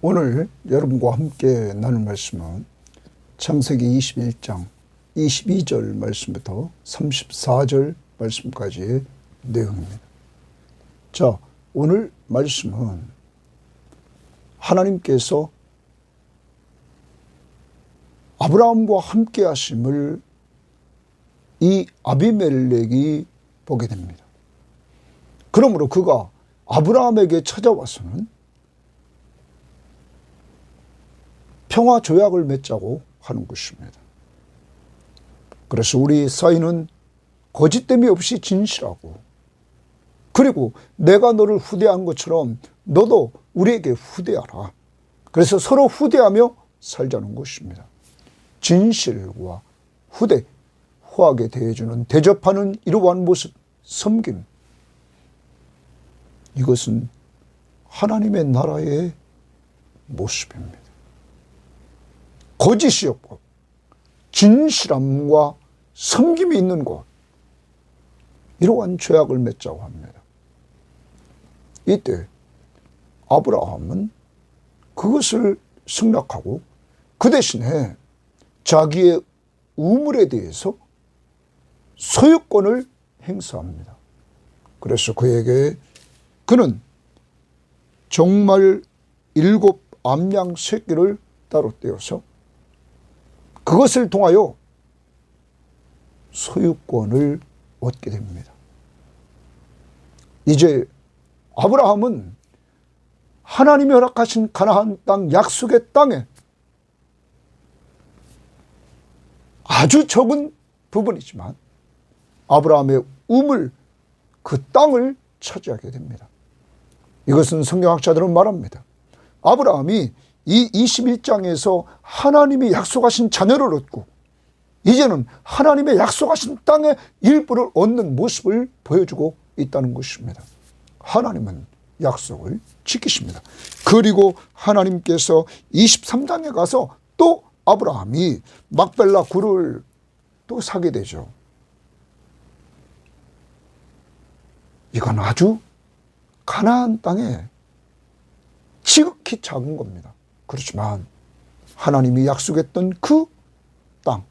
오늘 여러분과 함께 나눌 말씀은 창세기 21장 22절 말씀부터 34절 말씀까지의 내용입니다. 자, 오늘 말씀은 하나님께서 아브라함과 함께 하심을 이 아비멜렉이 보게 됩니다. 그러므로 그가 아브라함에게 찾아와서는 평화 조약을 맺자고 하는 것입니다. 그래서 우리 사이는 거짓됨이 없이 진실하고, 그리고 내가 너를 후대한 것처럼 너도 우리에게 후대하라. 그래서 서로 후대하며 살자는 것입니다. 진실과 후대, 후하게 대해주는, 대접하는 이러한 모습, 섬김, 이것은 하나님의 나라의 모습입니다. 거짓이 없고 진실함과 섬김이 있는 곳, 이러한 죄악을 맺자고 합니다. 이때 아브라함은 그것을 승낙하고 그 대신에 자기의 우물에 대해서 소유권을 행사합니다. 그래서 그는 정말 7 암양 새끼를 따로 떼어서 그것을 통하여 소유권을 얻게 됩니다. 이제 아브라함은 하나님이 허락하신 가나안 땅, 약속의 땅에 아주 적은 부분이지만 아브라함의 우물, 그 땅을 차지하게 됩니다. 이것은 성경학자들은 말합니다. 아브라함이 이 21장에서 하나님이 약속하신 자녀를 얻고 이제는 하나님의 약속하신 땅의 일부를 얻는 모습을 보여주고 있다는 것입니다. 하나님은 약속을 지키십니다. 그리고 하나님께서 23장에 가서 또 아브라함이 막벨라 굴을 또 사게 되죠. 이건 아주 가나안 땅에 지극히 작은 겁니다. 그렇지만 하나님이 약속했던 그 땅,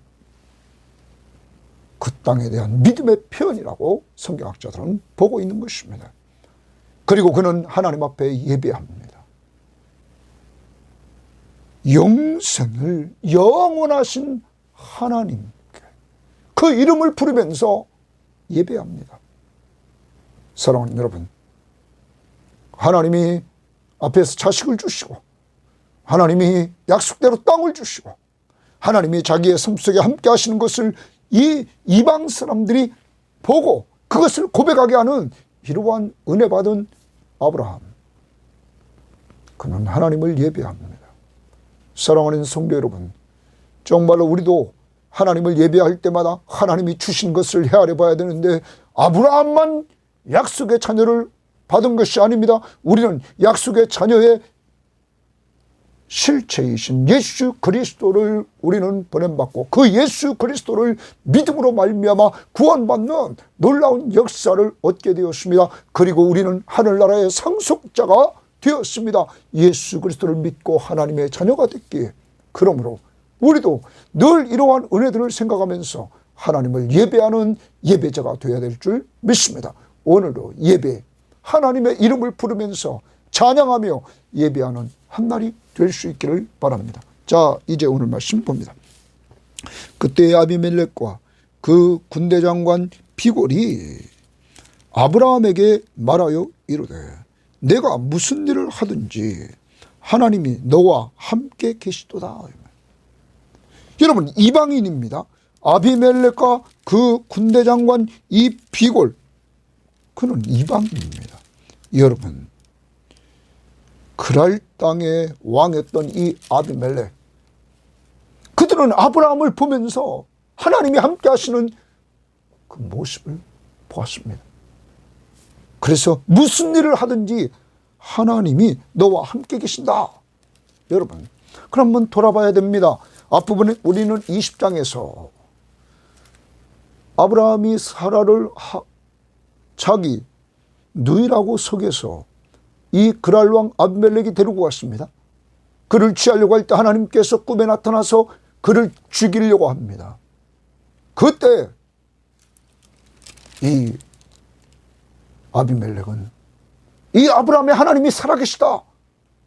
그 땅에 대한 믿음의 표현이라고 성경학자들은 보고 있는 것입니다. 그리고 그는 하나님 앞에 예배합니다. 영생을 영원하신 하나님께 그 이름을 부르면서 예배합니다. 사랑하는 여러분, 하나님이 앞에서 자식을 주시고 하나님이 약속대로 땅을 주시고 하나님이 자기의 삶 속에 함께 하시는 것을 이 이방 사람들이 보고 그것을 고백하게 하는 이러한 은혜 받은 아브라함, 그는 하나님을 예배합니다. 사랑하는 성도 여러분, 정말로 우리도 하나님을 예배할 때마다 하나님이 주신 것을 헤아려 봐야 되는데 아브라함만 약속의 자녀를 받은 것이 아닙니다. 우리는 약속의 자녀의 실체이신 예수 그리스도를 우리는 보냄받고 그 예수 그리스도를 믿음으로 말미암아 구원받는 놀라운 역사를 얻게 되었습니다. 그리고 우리는 하늘나라의 상속자가 되었습니다. 예수 그리스도를 믿고 하나님의 자녀가 됐기에, 그러므로 우리도 늘 이러한 은혜들을 생각하면서 하나님을 예배하는 예배자가 되어야 될 줄 믿습니다. 오늘도 예배, 하나님의 이름을 부르면서 찬양하며 예배하는 한날이 될 수 있기를 바랍니다. 자, 이제 오늘 말씀 봅니다. 그때 아비멜렉과 그 군대장관 비골이 아브라함에게 말하여 이르되 내가 무슨 일을 하든지 하나님이 너와 함께 계시도다. 여러분, 이방인입니다. 아비멜렉과 그 군대장관 이 비골, 그는 이방인입니다. 여러분, 그랄 땅에 왕했던 이 아비멜렉, 그들은 아브라함을 보면서 하나님이 함께 하시는 그 모습을 보았습니다. 그래서 무슨 일을 하든지 하나님이 너와 함께 계신다. 여러분, 그럼 한번 돌아봐야 됩니다. 앞부분에 우리는 20장에서 아브라함이 사라를 자기 누이라고 속여서 이 그랄 왕 아비멜렉이 데리고 갔습니다. 그를 취하려고 할 때 하나님께서 꿈에 나타나서 그를 죽이려고 합니다. 그때 이 아비멜렉은 이 아브라함의 하나님이 살아계시다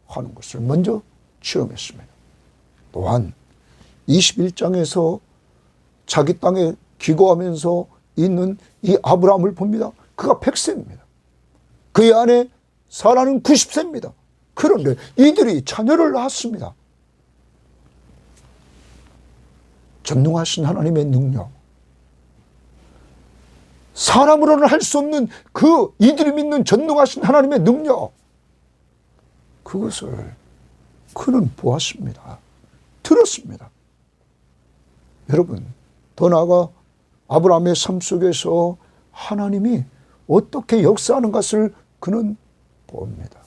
하는 것을 먼저 체험했습니다. 또한 21장에서 자기 땅에 기거하면서 있는 이 아브라함을 봅니다. 그가 100세입니다. 그의 아내 사라는 90세입니다. 그런데 이들이 자녀를 낳았습니다. 전능하신 하나님의 능력, 사람으로는 할 수 없는 그 이들이 믿는 전능하신 하나님의 능력, 그것을 그는 보았습니다. 들었습니다. 여러분, 더 나아가 아브라함의 삶 속에서 하나님이 어떻게 역사하는 것을 그는 봅니다.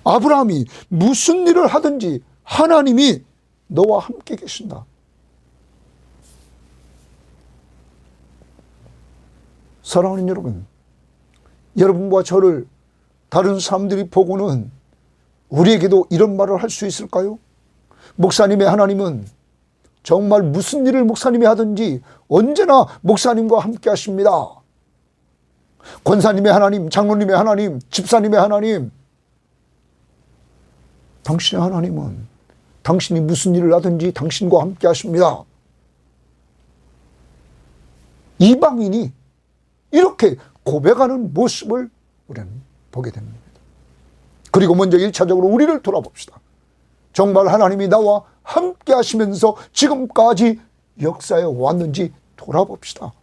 아브라함이 무슨 일을 하든지 하나님이 너와 함께 계신다. 사랑하는 여러분, 여러분과 저를 다른 사람들이 보고는 우리에게도 이런 말을 할 수 있을까요? 목사님의 하나님은 정말 무슨 일을 목사님이 하든지 언제나 목사님과 함께 하십니다. 권사님의 하나님, 장로님의 하나님, 집사님의 하나님, 당신의 하나님은 당신이 무슨 일을 하든지 당신과 함께 하십니다. 이방인이 이렇게 고백하는 모습을 우리는 보게 됩니다. 그리고 먼저 1차적으로 우리를 돌아봅시다. 정말 하나님이 나와 함께 하시면서 지금까지 역사에 왔는지 돌아봅시다.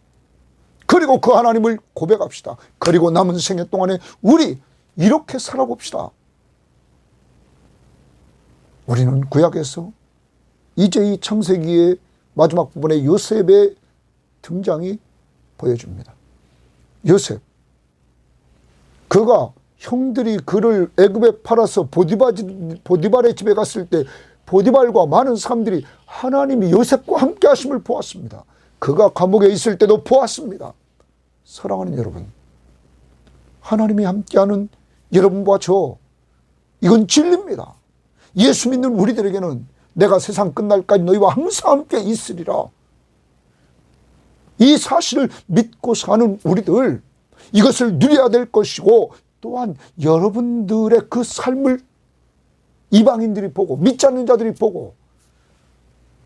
그리고 그 하나님을 고백합시다. 그리고 남은 생애 동안에 우리 이렇게 살아봅시다. 우리는 구약에서 이제 이 창세기의 마지막 부분에 요셉의 등장이 보여줍니다. 요셉, 그가 형들이 그를 애굽에 팔아서 보디발의 집에 갔을 때 보디발과 많은 사람들이 하나님이 요셉과 함께 하심을 보았습니다. 그가 감옥에 있을 때도 보았습니다. 사랑하는 여러분, 하나님이 함께하는 여러분과 저, 이건 진리입니다. 예수 믿는 우리들에게는 내가 세상 끝날까지 너희와 항상 함께 있으리라. 이 사실을 믿고 사는 우리들, 이것을 누려야 될 것이고, 또한 여러분들의 그 삶을 이방인들이 보고 믿지 않는 자들이 보고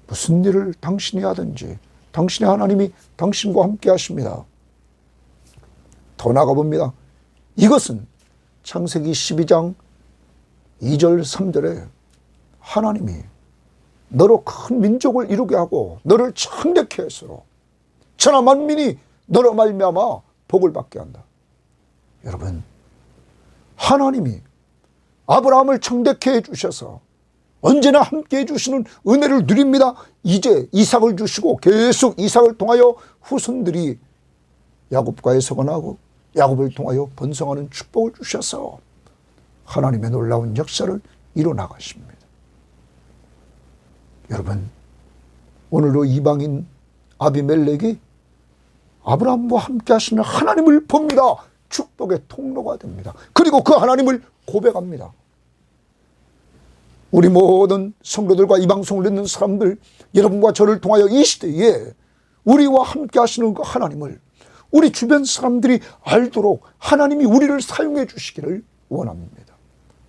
무슨 일을 당신이 하든지 당신의 하나님이 당신과 함께 하십니다. 더 나아가 봅니다. 이것은 창세기 12장 2절 3절에 하나님이 너로 큰 민족을 이루게 하고 너를 창대케 해서 천하 만민이 너로 말미암아 복을 받게 한다. 여러분, 하나님이 아브라함을 창대케 해주셔서 언제나 함께 해주시는 은혜를 누립니다. 이제 이삭을 주시고 계속 이삭을 통하여 후손들이 야곱과의 서건하고 야곱을 통하여 번성하는 축복을 주셔서 하나님의 놀라운 역사를 이뤄나가십니다. 여러분, 오늘도 이방인 아비멜렉이 아브라함과 함께 하시는 하나님을 봅니다. 축복의 통로가 됩니다. 그리고 그 하나님을 고백합니다. 우리 모든 성도들과 이 방송을 듣는 사람들, 여러분과 저를 통하여 이 시대에 우리와 함께 하시는 그 하나님을 우리 주변 사람들이 알도록 하나님이 우리를 사용해 주시기를 원합니다.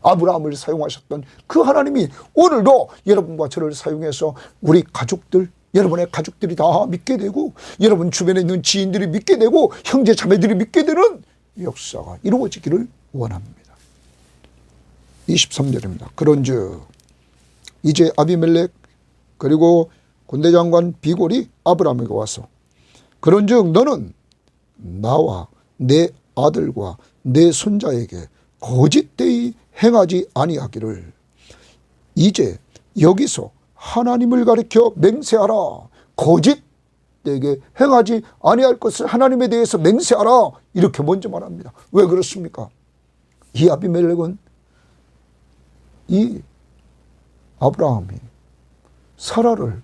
아브라함을 사용하셨던 그 하나님이 오늘도 여러분과 저를 사용해서 우리 가족들, 여러분의 가족들이 다 믿게 되고 여러분 주변에 있는 지인들이 믿게 되고 형제 자매들이 믿게 되는 역사가 이루어지기를 원합니다. 23절입니다. 그런즉 이제 아비멜렉 그리고 군대장관 비골이 아브라함에게 와서 그런즉 너는 나와 내 아들과 내 손자에게 거짓되이 행하지 아니하기를 이제 여기서 하나님을 가리켜 맹세하라. 거짓되게 행하지 아니할 것을 하나님에 대해서 맹세하라. 이렇게 먼저 말합니다. 왜 그렇습니까? 이 아비멜렉은 이 아브라함이 사라를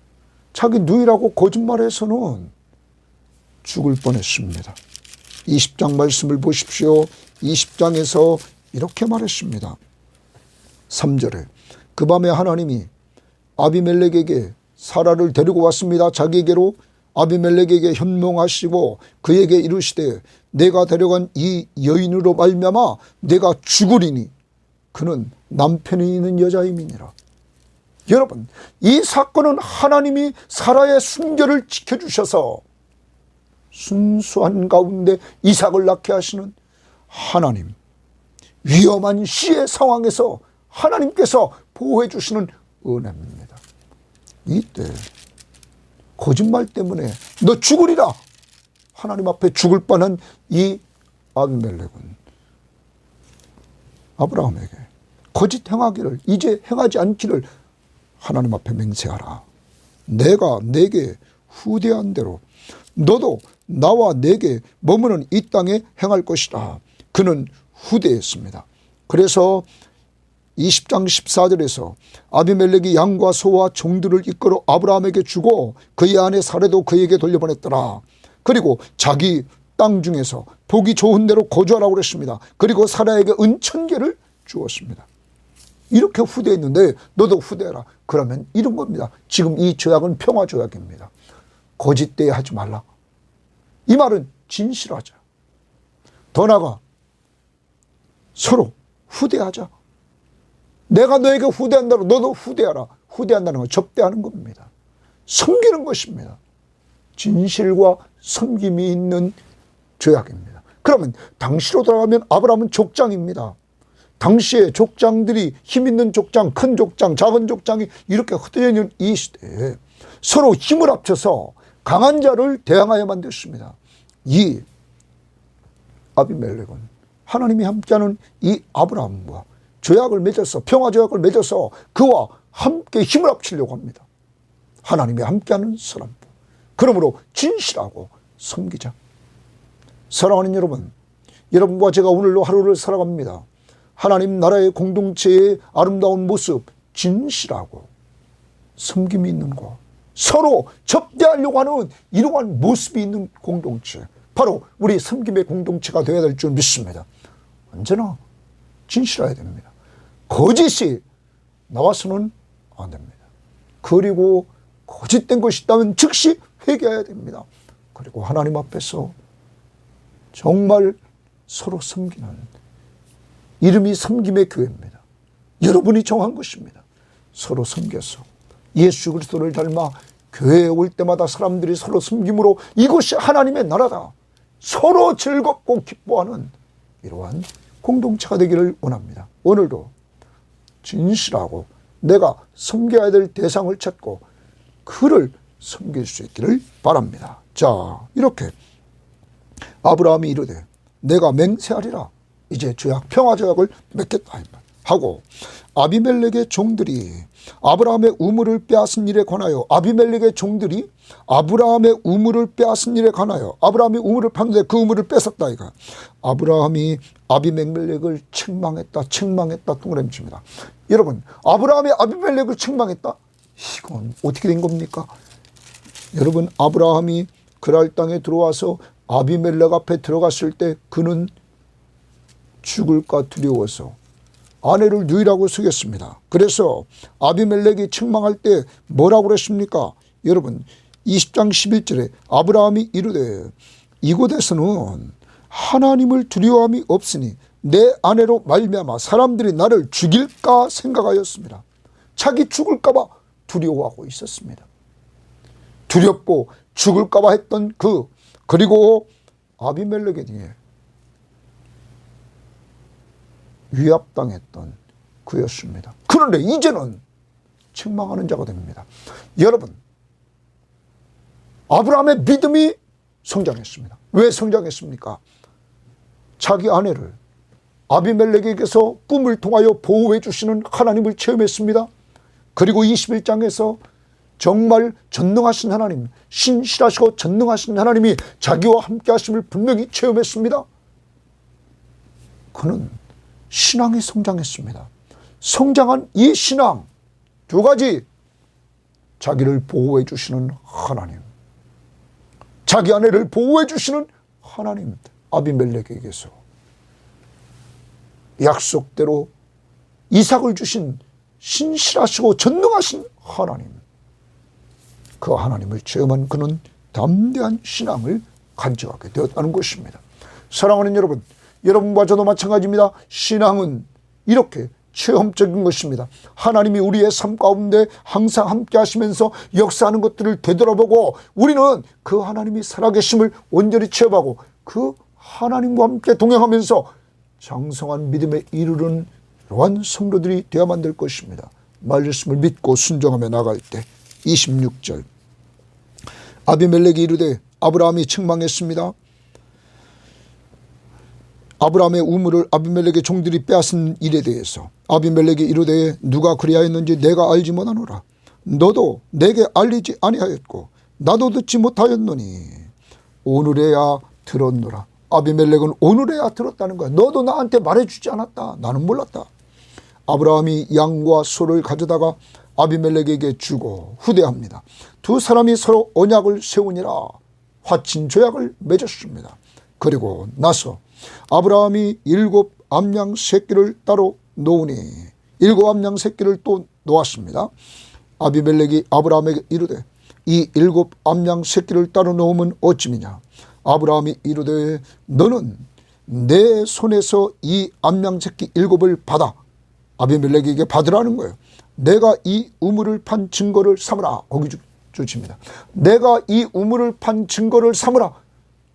자기 누이라고 거짓말해서는 죽을 뻔했습니다. 20장 말씀을 보십시오. 20장에서 이렇게 말했습니다. 3절에 그 밤에 하나님이 아비멜렉에게 사라를 데리고 왔습니다. 자기에게로 아비멜렉에게 현몽하시고 그에게 이르시되 내가 데려간 이 여인으로 말미암아 내가 죽으리니 그는 남편이 있는 여자임이니라. 여러분, 이 사건은 하나님이 사라의 순결을 지켜주셔서 순수한 가운데 이삭을 낳게 하시는 하나님, 위험한 시의 상황에서 하나님께서 보호해 주시는 은혜입니다. 이때 거짓말 때문에 너 죽으리라 하나님 앞에 죽을 뻔한 이 아비멜렉은 아브라함에게 거짓 행하기를 이제 행하지 않기를 하나님 앞에 맹세하라. 내가 내게 후대한 대로 너도 나와 내게 머무는 이 땅에 행할 것이라. 그는 후대했습니다. 그래서 20장 14절에서 아비멜렉이 양과 소와 종들을 이끌어 아브라함에게 주고 그의 아내 사레도 그에게 돌려보냈더라. 그리고 자기 땅 중에서 보기 좋은 대로 거주하라고 그랬습니다. 그리고 사라에게 은천계를 주었습니다. 이렇게 후대했는데 너도 후대해라. 그러면 이런 겁니다. 지금 이 조약은 평화조약입니다. 거짓되이 하지 말라. 이 말은 진실하자. 더 나아가 서로 후대하자. 내가 너에게 후대한다고 너도 후대하라. 후대한다는 건 접대하는 겁니다. 섬기는 것입니다. 진실과 섬김이 있는 조약입니다. 그러면 당시로 돌아가면 아브라함은 족장입니다. 당시에 족장들이 힘 있는 족장, 큰 족장, 작은 족장이 이렇게 흩어져 있는 이 시대에 서로 힘을 합쳐서 강한 자를 대항하여만 됐습니다. 이 아비멜렉은 하나님이 함께하는 이 아브라함과 조약을 맺어서 평화조약을 맺어서 그와 함께 힘을 합치려고 합니다. 하나님이 함께하는 사람. 그러므로 진실하고 섬기자. 사랑하는 여러분, 여러분과 제가 오늘로 하루를 살아갑니다. 하나님 나라의 공동체의 아름다운 모습, 진실하고 섬김이 있는 것, 서로 접대하려고 하는 이러한 모습이 있는 공동체, 바로 우리 섬김의 공동체가 되어야 될 줄 믿습니다. 언제나 진실해야 됩니다. 거짓이 나와서는 안 됩니다. 그리고 거짓된 것이 있다면 즉시 회개해야 됩니다. 그리고 하나님 앞에서 정말 서로 섬기는, 이름이 섬김의 교회입니다. 여러분이 정한 것입니다. 서로 섬겨서 예수 그리스도를 닮아 교회에 올 때마다 사람들이 서로 섬김으로 이것이 하나님의 나라다, 서로 즐겁고 기뻐하는 이러한 공동체가 되기를 원합니다. 오늘도 진실하고 내가 섬겨야 될 대상을 찾고 그를 섬길 수 있기를 바랍니다. 자, 이렇게 아브라함이 이르되 내가 맹세하리라. 이제 조약, 평화조약을 맺겠다 하고 아비멜렉의 종들이 아브라함의 우물을 빼앗은 일에 관하여, 아비멜렉의 종들이 아브라함의 우물을 빼앗은 일에 관하여, 아브라함이 우물을 팠는데 그 우물을 뺏었다 이가. 아브라함이 아비멜렉을 책망했다 동그라미칩니다. 여러분, 아브라함이 아비멜렉을 책망했다? 이건 어떻게 된 겁니까? 여러분, 아브라함이 그랄 땅에 들어와서 아비멜렉 앞에 들어갔을 때 그는 죽을까 두려워서 아내를 누이라고 속였습니다. 그래서 아비멜렉이 책망할 때 뭐라고 그랬습니까? 여러분, 20장 11절에 아브라함이 이르되 이곳에서는 하나님을 두려워함이 없으니 내 아내로 말미암아 사람들이 나를 죽일까 생각하였습니다. 자기 죽을까 봐 두려워하고 있었습니다. 두렵고 죽을까 봐 했던 그리고 아비멜렉에게 위압당했던 그였습니다. 그런데 이제는 책망하는 자가 됩니다. 여러분, 아브라함의 믿음이 성장했습니다. 왜 성장했습니까? 자기 아내를 아비멜렉에게서 꿈을 통하여 보호해 주시는 하나님을 체험했습니다. 그리고 21장에서 정말 전능하신 하나님, 신실하시고 전능하신 하나님이 자기와 함께 하심을 분명히 체험했습니다. 그는 신앙이 성장했습니다. 성장한 이 신앙, 두 가지, 자기를 보호해 주시는 하나님, 자기 아내를 보호해 주시는 하나님, 아비멜렉에게서 약속대로 이삭을 주신 신실하시고 전능하신 하나님, 그 하나님을 체험한 그는 담대한 신앙을 간직하게 되었다는 것입니다. 사랑하는 여러분, 여러분과 저도 마찬가지입니다. 신앙은 이렇게 체험적인 것입니다. 하나님이 우리의 삶 가운데 항상 함께 하시면서 역사하는 것들을 되돌아보고 우리는 그 하나님이 살아계심을 온전히 체험하고 그 하나님과 함께 동행하면서 장성한 믿음에 이르는 이러한 성도들이 되어야만 될 것입니다. 말씀을 믿고 순종하며 나갈 때 26절, 아비멜렉이 이르되 아브라함이 책망했습니다. 아브라함의 우물을 아비멜렉의 종들이 빼앗은 일에 대해서 아비멜렉이 이르되 누가 그리하였는지 내가 알지 못하노라. 너도 내게 알리지 아니하였고 나도 듣지 못하였노니 오늘에야 들었노라. 아비멜렉은 오늘에야 들었다는 거야. 너도 나한테 말해주지 않았다. 나는 몰랐다. 아브라함이 양과 소를 가져다가 아비멜렉에게 주고 후대합니다. 두 사람이 서로 언약을 세우니라 화친 조약을 맺었습니다. 그리고 나서 아브라함이 7 암양 새끼를 따로 놓으니 7 암양 새끼를 또 놓았습니다. 아비멜렉이 아브라함에게 이르되 이 7 암양 새끼를 따로 놓으면 어찌미냐. 아브라함이 이르되 너는 내 손에서 이 암양 새끼 7을 받아. 아비멜렉에게 받으라는 거예요. 내가 이 우물을 판 증거를 삼으라. 거기 주십니다. 내가 이 우물을 판 증거를 삼으라.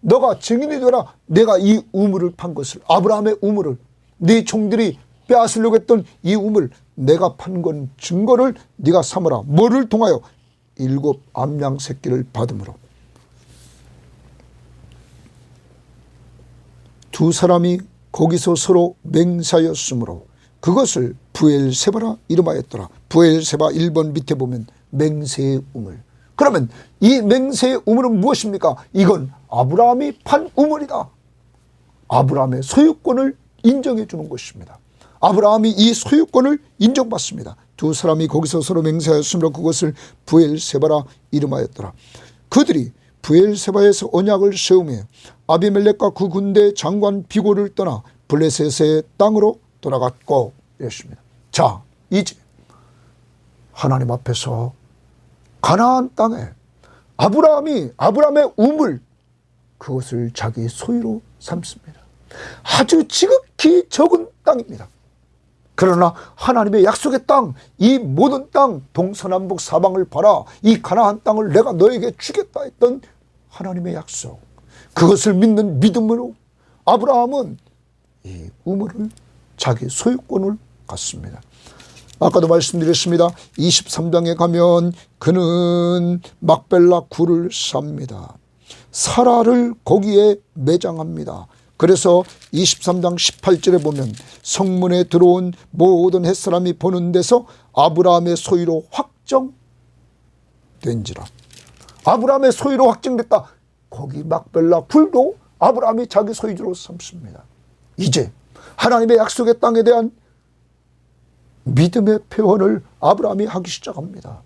너가 증인이 되라. 내가 이 우물을 판 것을, 아브라함의 우물을, 네 종들이 빼앗으려고 했던 이 우물, 내가 판 건 증거를 네가 삼으라. 뭐를 통하여? 7 암양 새끼를 받음으로. 두 사람이 거기서 서로 맹세하였으므로 그것을 부엘세바라 이름하였더라. 부엘세바 1번 밑에 보면 맹세의 우물. 그러면 이 맹세의 우물은 무엇입니까? 이건 아브라함이 판 우물이다. 아브라함의 소유권을 인정해 주는 것입니다. 아브라함이 이 소유권을 인정받습니다. 두 사람이 거기서 서로 맹세하였으므로 그것을 부엘세바라 이름하였더라. 그들이 부엘세바에서 언약을 세우며 아비멜렉과 그 군대 장관 비고를 떠나 블레셋의 땅으로 돌아갔고 이랬습니다. 자, 이제 하나님 앞에서 가나안 땅에 아브라함의 우물, 그것을 자기 소유로 삼습니다. 아주 지극히 적은 땅입니다. 그러나 하나님의 약속의 땅, 이 모든 땅, 동서남북 사방을 봐라. 이 가나안 땅을 내가 너에게 주겠다 했던 하나님의 약속, 그것을 믿는 믿음으로 아브라함은 이 우물을 자기 소유권을 갖습니다. 아까도 말씀드렸습니다. 23장에 가면 그는 막벨라 굴을 삽니다. 사라를 거기에 매장합니다. 그래서 23장 18절에 보면 성문에 들어온 모든 햇사람이 보는 데서 아브라함의 소유로 확정된지라. 아브라함의 소유로 확정됐다. 거기 막벨라 굴도 아브라함이 자기 소유로 삼습니다. 이제 하나님의 약속의 땅에 대한 믿음의 표현을 아브라함이 하기 시작합니다.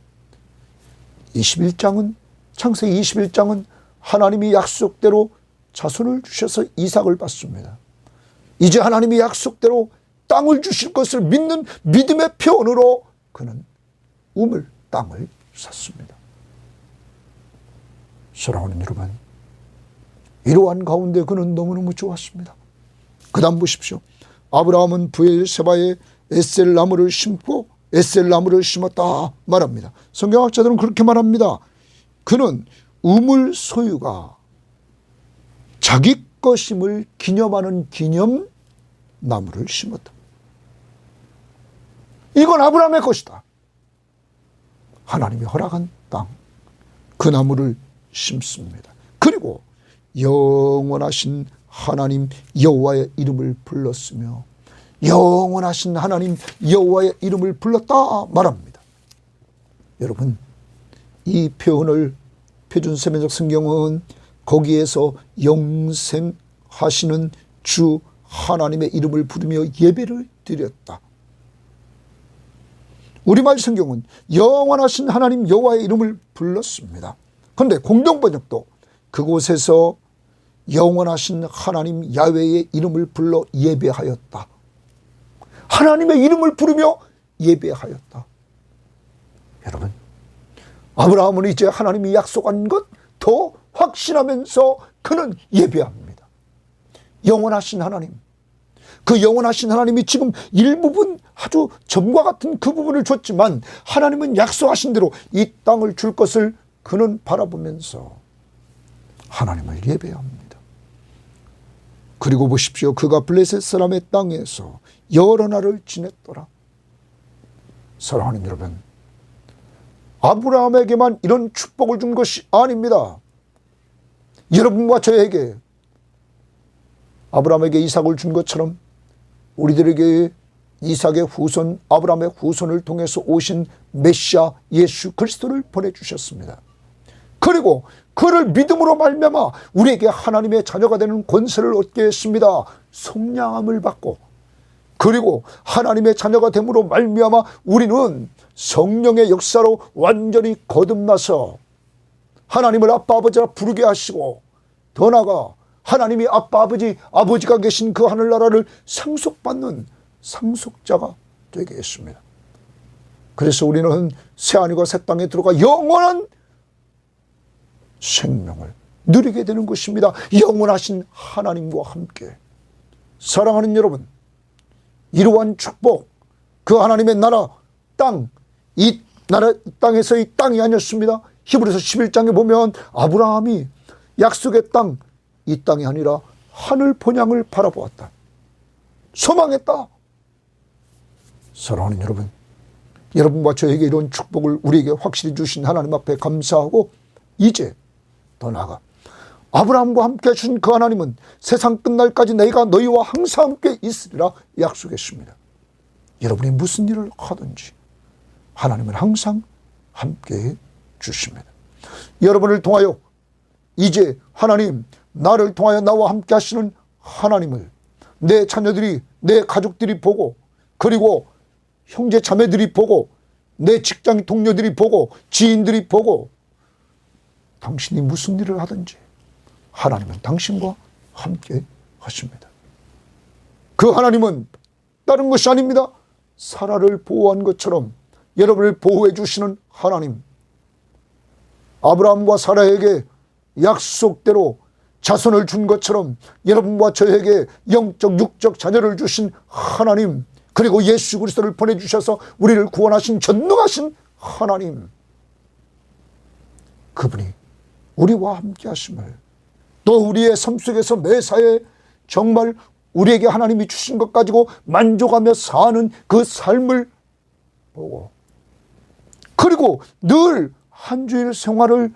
21장은, 창세기 21장은 하나님이 약속대로 자손을 주셔서 이삭을 받습니다. 이제 하나님이 약속대로 땅을 주실 것을 믿는 믿음의 표현으로 그는 우물 땅을 샀습니다. 사랑하는 여러분, 이러한 가운데 그는 너무너무 좋았습니다. 그 다음 보십시오. 아브라함은 부엘세바에 에셀나무를 심고 에셀나무를 심었다 말합니다. 성경학자들은 그렇게 말합니다. 그는 우물 소유가 자기 것임을 기념하는 기념나무를 심었다. 이건 아브라함의 것이다. 하나님이 허락한 땅, 그 나무를 심습니다. 그리고 영원하신 하나님 여호와의 이름을 불렀으며 영원하신 하나님 여호와의 이름을 불렀다 말합니다. 여러분, 이 표현을 표준세면적 성경은 거기에서 영생하시는 주 하나님의 이름을 부르며 예배를 드렸다. 우리말 성경은 영원하신 하나님 여호와의 이름을 불렀습니다. 그런데 공동번역도 그곳에서 영원하신 하나님 야훼의 이름을 불러 예배하였다. 하나님의 이름을 부르며 예배하였다. 여러분, 아브라함은 이제 하나님이 약속한 것 더 확신하면서 그는 예배합니다. 영원하신 하나님, 그 영원하신 하나님이 지금 일부분 아주 점과 같은 그 부분을 줬지만 하나님은 약속하신 대로 이 땅을 줄 것을 그는 바라보면서 하나님을 예배합니다. 그리고 보십시오. 그가 블레셋 사람의 땅에서 여러 날을 지냈더라. 사랑하는 여러분, 아브라함에게만 이런 축복을 준 것이 아닙니다. 여러분과 저에게 아브라함에게 이삭을 준 것처럼 우리들에게 이삭의 후손, 아브라함의 후손을 통해서 오신 메시아 예수 그리스도를 보내주셨습니다. 그리고 그를 믿음으로 말미암아 우리에게 하나님의 자녀가 되는 권세를 얻게 했습니다. 속량함을 받고, 그리고 하나님의 자녀가 됨으로 말미암아 우리는 성령의 역사로 완전히 거듭나서 하나님을 아빠 아버지라 부르게 하시고, 더 나아가 하나님이 아빠 아버지가 계신 그 하늘나라를 상속받는 상속자가 되게 했습니다. 그래서 우리는 새하늘과 새 땅에 들어가 영원한 생명을 누리게 되는 것입니다. 영원하신 하나님과 함께. 사랑하는 여러분, 이러한 축복, 그 하나님의 나라 땅, 이 나라 땅에서의 땅이 아니었습니다. 히브리서 11장에 보면 아브라함이 약속의 땅, 이 땅이 아니라 하늘 본향을 바라보았다. 소망했다. 사랑하는 여러분, 여러분과 저에게 이런 축복을 우리에게 확실히 주신 하나님 앞에 감사하고, 이제 더 나아가 아브라함과 함께 하신 그 하나님은 세상 끝날까지 내가 너희와 항상 함께 있으리라 약속했습니다. 여러분이 무슨 일을 하든지 하나님은 항상 함께 주십니다. 여러분을 통하여 이제 하나님, 나를 통하여 나와 함께 하시는 하나님을 내 자녀들이, 내 가족들이 보고, 그리고 형제 자매들이 보고, 내 직장 동료들이 보고, 지인들이 보고, 당신이 무슨 일을 하든지 하나님은 당신과 함께 하십니다. 그 하나님은 다른 것이 아닙니다. 사라를 보호한 것처럼 여러분을 보호해 주시는 하나님, 아브라함과 사라에게 약속대로 자손을 준 것처럼 여러분과 저에게 영적 육적 자녀를 주신 하나님, 그리고 예수 그리스도를 보내주셔서 우리를 구원하신 전능하신 하나님, 그분이 우리와 함께 하심을, 또 우리의 삶 속에서 매사에 정말 우리에게 하나님이 주신 것 가지고 만족하며 사는 그 삶을 보고, 그리고 늘 한 주일 생활을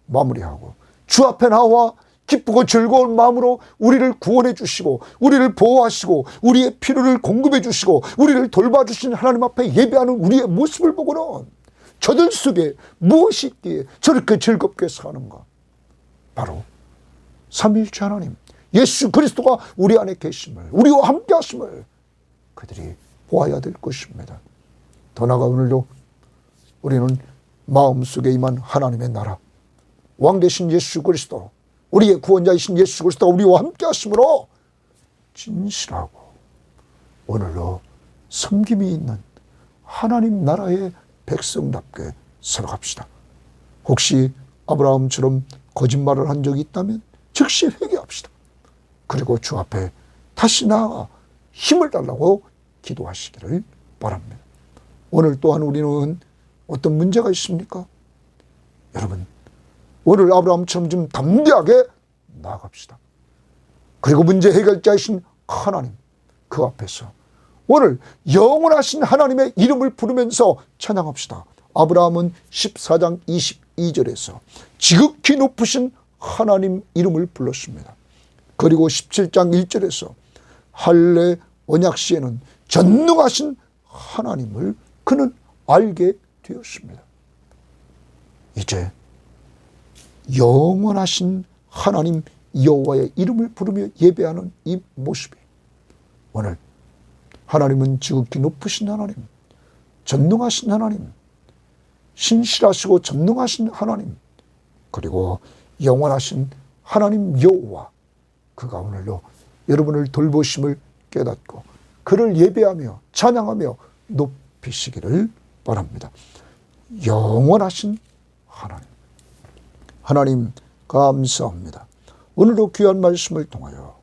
마무리하고 주 앞에 나와 기쁘고 즐거운 마음으로 우리를 구원해 주시고, 우리를 보호하시고, 우리의 필요를 공급해 주시고, 우리를 돌봐주신 하나님 앞에 예배하는 우리의 모습을 보고는 저들 속에 무엇이 있기에 저렇게 즐겁게 사는가? 바로 삼위일체 하나님, 예수 그리스도가 우리 안에 계심을, 우리와 함께 하심을 그들이 보아야 될 것입니다. 더 나아가 오늘도 우리는 마음속에 임한 하나님의 나라, 왕 되신 예수 그리스도, 우리의 구원자이신 예수 그리스도가 우리와 함께 하심으로 진실하고 오늘도 섬김이 있는 하나님 나라의 백성답게 살아갑시다. 혹시 아브라함처럼 거짓말을 한 적이 있다면 즉시 회개합시다. 그리고 주 앞에 다시 나아가 힘을 달라고 기도하시기를 바랍니다. 오늘 또한 우리는 어떤 문제가 있습니까? 여러분, 오늘 아브라함처럼 좀 담대하게 나아갑시다. 그리고 문제 해결자이신 하나님, 그 앞에서 오늘 영원하신 하나님의 이름을 부르면서 찬양합시다. 아브라함은 14장 22절에서 지극히 높으신 하나님 이름을 불렀습니다. 그리고 17장 1절에서 할례 언약시에는 전능하신 하나님을 그는 알게 되었습니다. 이제 영원하신 하나님 여호와의 이름을 부르며 예배하는 이 모습이, 오늘 하나님은 지극히 높으신 하나님, 전능하신 하나님, 신실하시고 전능하신 하나님, 그리고 영원하신 하나님 여호와, 그가 오늘도 여러분을 돌보심을 깨닫고 그를 예배하며 찬양하며 높이시기를 바랍니다. 영원하신 하나님, 하나님 감사합니다. 오늘도 귀한 말씀을 통하여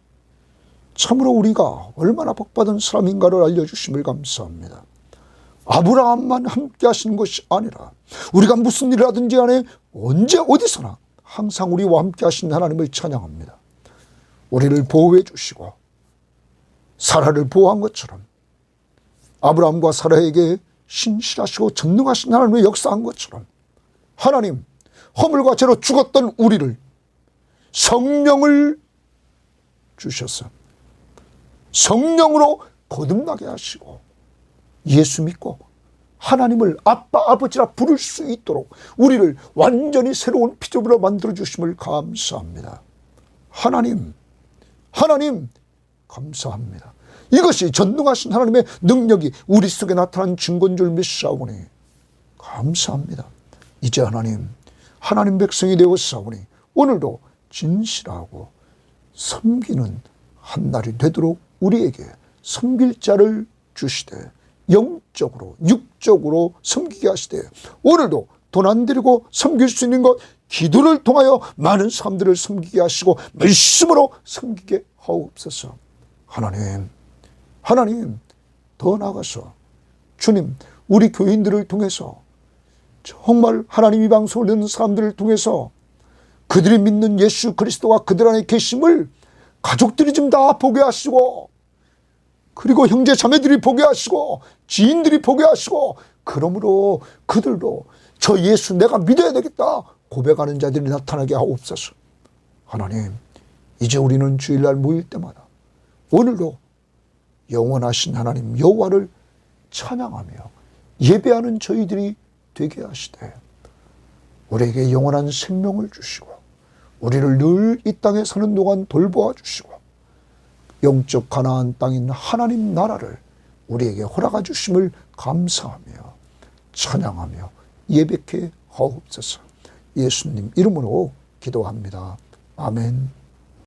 참으로 우리가 얼마나 복받은 사람인가를 알려주심을 감사합니다. 아브라함만 함께 하시는 것이 아니라 우리가 무슨 일을 하든지 간에 언제 어디서나 항상 우리와 함께 하신 하나님을 찬양합니다. 우리를 보호해 주시고 사라를 보호한 것처럼 아브라함과 사라에게 신실하시고 전능하신 하나님의 역사한 것처럼 하나님, 허물과 죄로 죽었던 우리를 성령을 주셔서 성령으로 거듭나게 하시고 예수 믿고 하나님을 아빠, 아버지라 부를 수 있도록 우리를 완전히 새로운 피조물로 만들어 주심을 감사합니다. 하나님, 하나님 감사합니다. 이것이 전능하신 하나님의 능력이 우리 속에 나타난 증거인 줄 믿사오니 감사합니다. 이제 하나님 백성이 되었사오니 오늘도 진실하고 섬기는 한날이 되도록 우리에게 섬길 자를 주시되 영적으로 육적으로 섬기게 하시되 오늘도 돈 안 들이고 섬길 수 있는 것 기도를 통하여 많은 사람들을 섬기게 하시고 말씀으로 섬기게 하옵소서. 하나님 더 나아가서 주님 우리 교인들을 통해서 정말 하나님 이 방송을 듣는 사람들을 통해서 그들이 믿는 예수 그리스도가 그들 안에 계심을 가족들이 좀 다 보게 하시고 그리고 형제 자매들이 보게 하시고 지인들이 보게 하시고 그러므로 그들도 저 예수 내가 믿어야 되겠다 고백하는 자들이 나타나게 하옵소서. 하나님 이제 우리는 주일날 모일 때마다 오늘도 영원하신 하나님 여호와를 찬양하며 예배하는 저희들이 되게 하시되 우리에게 영원한 생명을 주시고 우리를 늘 이 땅에 사는 동안 돌보아 주시고 영적 가나안 땅인 하나님 나라를 우리에게 허락해 주심을 감사하며 찬양하며 예배케 하옵소서. 예수님 이름으로 기도합니다. 아멘.